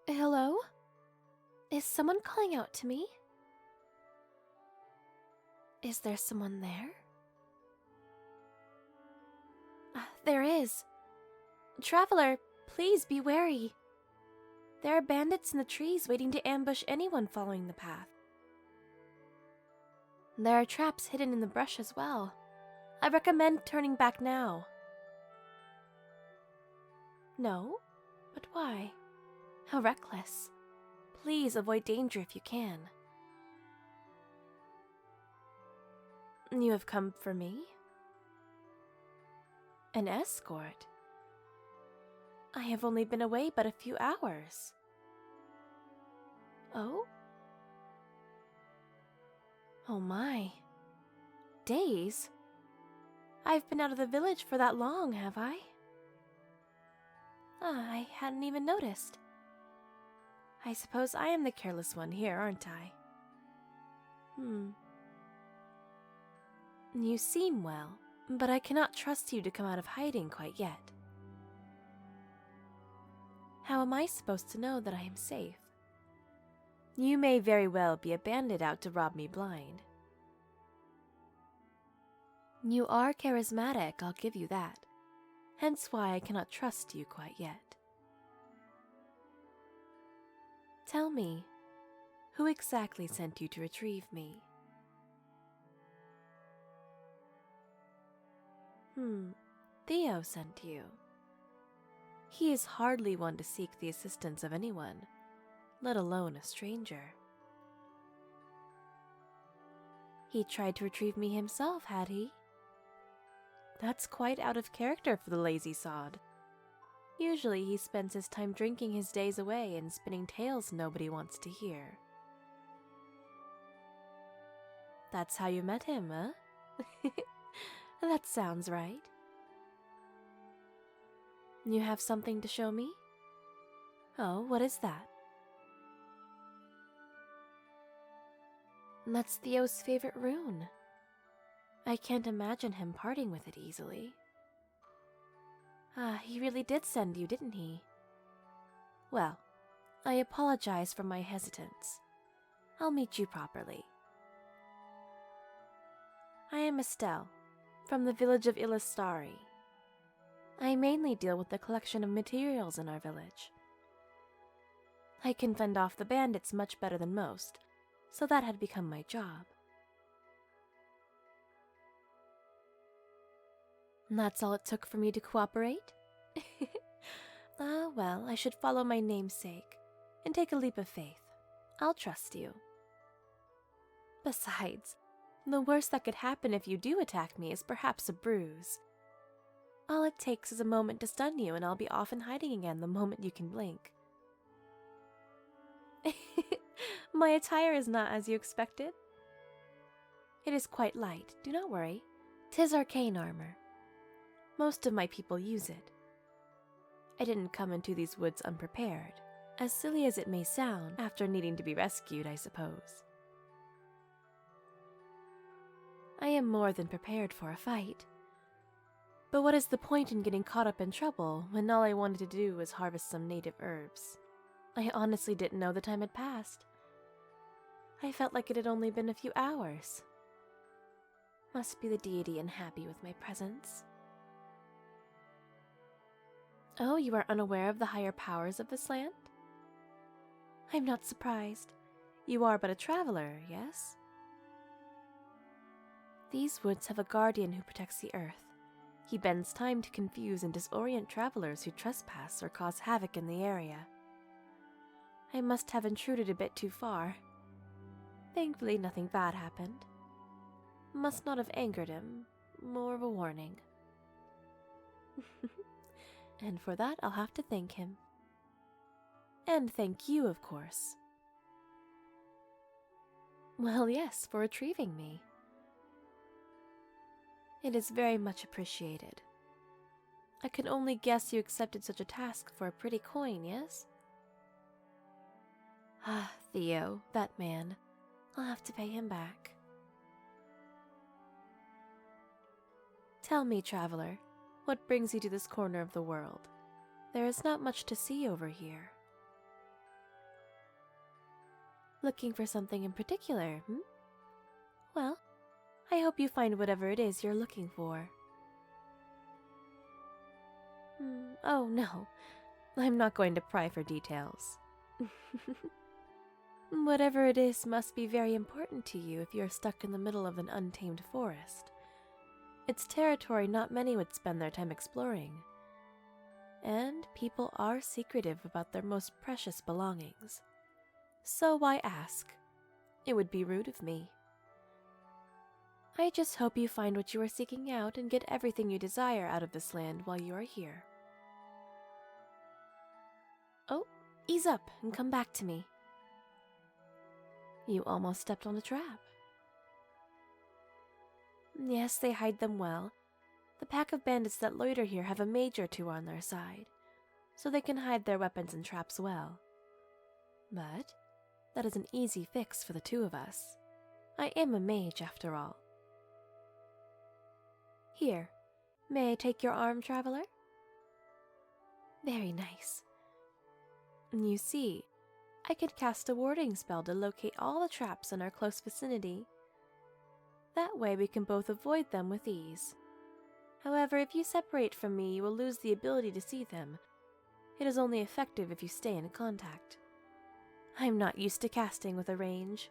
Hello? Is someone calling out to me? Is there someone there? There is. Traveler, please be wary. There are bandits in the trees waiting to ambush anyone following the path. There are traps hidden in the brush as well. I recommend turning back now. No? But why? How reckless. Please avoid danger if you can. You have come for me? An escort? I have only been away but a few hours. Oh? Oh my. Days? I've been out of the village for that long, have I? I hadn't even noticed. I suppose I am the careless one here, aren't I? You seem well, but I cannot trust you to come out of hiding quite yet. How am I supposed to know that I am safe? You may very well be a bandit out to rob me blind. You are charismatic, I'll give you that. Hence why I cannot trust you quite yet. Tell me, who exactly sent you to retrieve me? Theo sent you. He is hardly one to seek the assistance of anyone, let alone a stranger. He tried to retrieve me himself, had he? That's quite out of character for the lazy sod. Usually he spends his time drinking his days away and spinning tales nobody wants to hear. That's how you met him, huh? That sounds right. You have something to show me? Oh, what is that? That's Theo's favorite rune. I can't imagine him parting with it easily. He really did send you, didn't he? Well, I apologize for my hesitance. I'll meet you properly. I am Estelle, from the village of Illastari. I mainly deal with the collection of materials in our village. I can fend off the bandits much better than most, so that had become my job. And that's all it took for me to cooperate? Well, I should follow my namesake and take a leap of faith. I'll trust you. Besides, the worst that could happen if you do attack me is perhaps a bruise. All it takes is a moment to stun you and I'll be off and hiding again the moment you can blink. My attire is not as you expected. It is quite light, do not worry. 'Tis arcane armor. Most of my people use it. I didn't come into these woods unprepared, as silly as it may sound after needing to be rescued, I suppose. I am more than prepared for a fight. But what is the point in getting caught up in trouble when all I wanted to do was harvest some native herbs? I honestly didn't know the time had passed. I felt like it had only been a few hours. Must be the deity unhappy with my presence. Oh, you are unaware of the higher powers of this land? I'm not surprised. You are but a traveler, yes? These woods have a guardian who protects the earth. He bends time to confuse and disorient travelers who trespass or cause havoc in the area. I must have intruded a bit too far. Thankfully, nothing bad happened. Must not have angered him. More of a warning. And for that, I'll have to thank him. And thank you, of course. Well, yes, for retrieving me. It is very much appreciated. I can only guess you accepted such a task for a pretty coin, yes? Ah, Theo, that man. I'll have to pay him back. Tell me, traveler, what brings you to this corner of the world? There is not much to see over here. Looking for something in particular, hmm? Well, I hope you find whatever it is you're looking for. Oh no, I'm not going to pry for details. Whatever it is must be very important to you if you're stuck in the middle of an untamed forest. It's territory not many would spend their time exploring. And people are secretive about their most precious belongings. So why ask? It would be rude of me. I just hope you find what you are seeking out and get everything you desire out of this land while you are here. Oh, ease up and come back to me. You almost stepped on a trap. Yes, they hide them well. The pack of bandits that loiter here have a mage or two on their side, so they can hide their weapons and traps well. But that is an easy fix for the two of us. I am a mage, after all. Here, may I take your arm, traveler? Very nice. You see, I could cast a warding spell to locate all the traps in our close vicinity. That way we can both avoid them with ease. However, if you separate from me, you will lose the ability to see them. It is only effective if you stay in contact. I'm not used to casting with a range.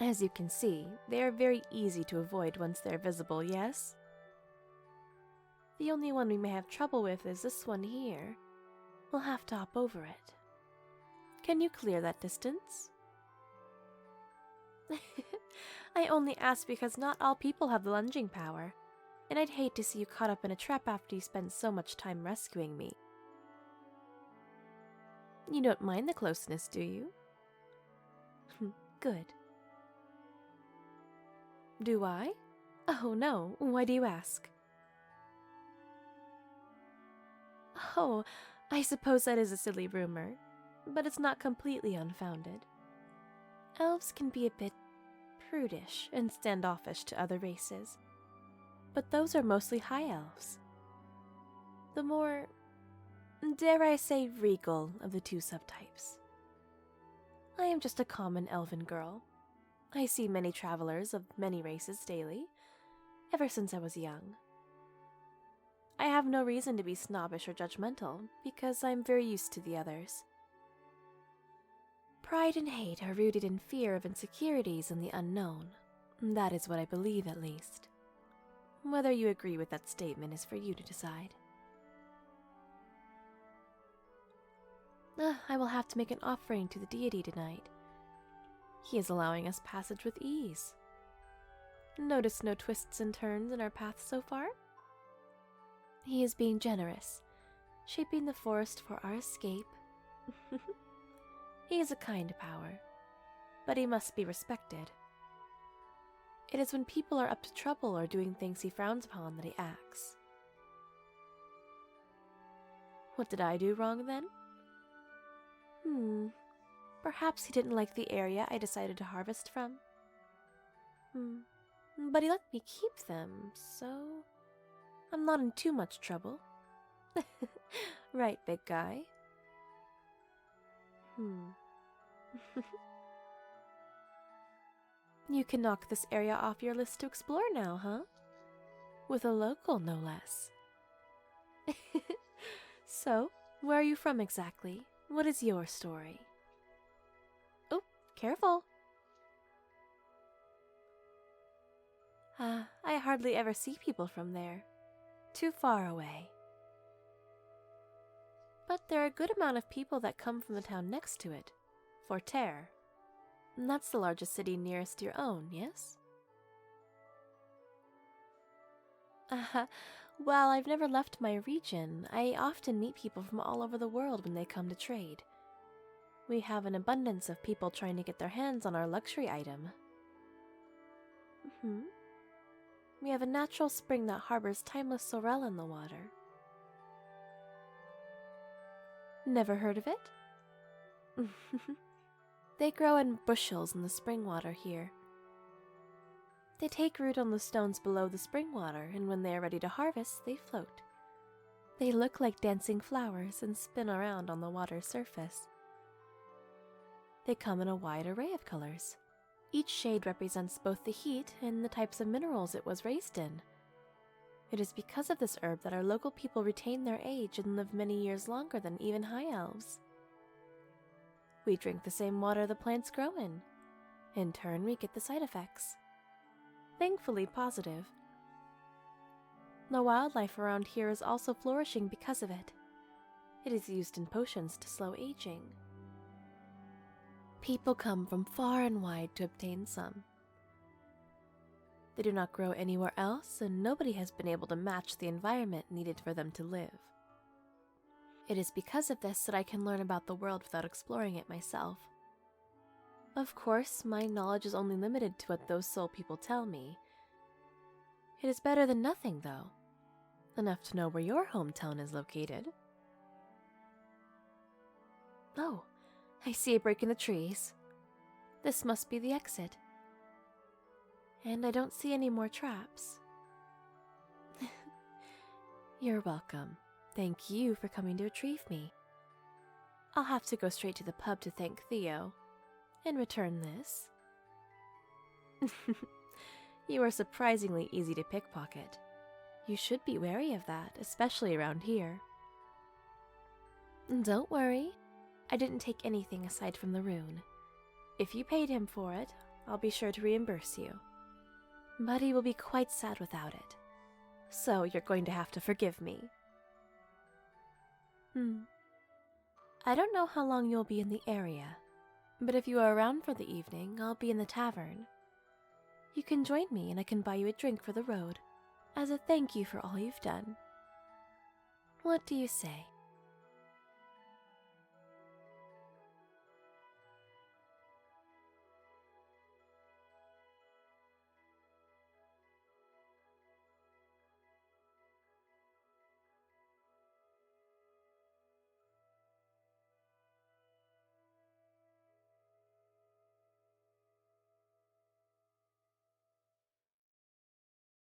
As you can see, they are very easy to avoid once they're visible, yes? The only one we may have trouble with is this one here. We'll have to hop over it. Can you clear that distance? I only ask because not all people have the lunging power, and I'd hate to see you caught up in a trap after you spent so much time rescuing me. You don't mind the closeness, do you? Good. Do I? Oh no, why do you ask? Oh, I suppose that is a silly rumor, but it's not completely unfounded. Elves can be a bit prudish and standoffish to other races, but those are mostly high elves. The more, dare I say, regal of the two subtypes. I am just a common elven girl. I see many travelers of many races daily, ever since I was young. I have no reason to be snobbish or judgmental, because I am very used to the others. Pride and hate are rooted in fear of insecurities and the unknown. That is what I believe, at least. Whether you agree with that statement is for you to decide. I will have to make an offering to the deity tonight. He is allowing us passage with ease. Notice no twists and turns in our path so far? He is being generous, shaping the forest for our escape. He is a kind power, but he must be respected. It is when people are up to trouble or doing things he frowns upon that he acts. What did I do wrong then? Perhaps he didn't like the area I decided to harvest from. But he let me keep them, so I'm not in too much trouble. Right, big guy? You can knock this area off your list to explore now, huh? With a local, no less. So, where are you from exactly? What is your story? Oh, careful! I hardly ever see people from there. Too far away. But there are a good amount of people that come from the town next to it, Forterre. That's the largest city nearest your own, yes? While I've never left my region, I often meet people from all over the world when they come to trade. We have an abundance of people trying to get their hands on our luxury item. We have a natural spring that harbors timeless sorrel in the water. Never heard of it? They grow in bushels in the spring water here. They take root on the stones below the spring water, and when they are ready to harvest, they float. They look like dancing flowers and spin around on the water's surface. They come in a wide array of colors. Each shade represents both the heat and the types of minerals it was raised in. It is because of this herb that our local people retain their age and live many years longer than even high elves. We drink the same water the plants grow in. In turn, we get the side effects. Thankfully positive. The wildlife around here is also flourishing because of it. It is used in potions to slow aging. People come from far and wide to obtain some. They do not grow anywhere else, and nobody has been able to match the environment needed for them to live. It is because of this that I can learn about the world without exploring it myself. Of course, my knowledge is only limited to what those soul people tell me. It is better than nothing, though. Enough to know where your hometown is located. Oh, I see a break in the trees. This must be the exit. And I don't see any more traps. You're welcome. Thank you for coming to retrieve me. I'll have to go straight to the pub to thank Theo, and return this. You are surprisingly easy to pickpocket. You should be wary of that, especially around here. Don't worry, I didn't take anything aside from the rune. If you paid him for it, I'll be sure to reimburse you. But he will be quite sad without it, so you're going to have to forgive me. I don't know how long you'll be in the area, but if you are around for the evening, I'll be in the tavern. You can join me and I can buy you a drink for the road, as a thank you for all you've done. What do you say?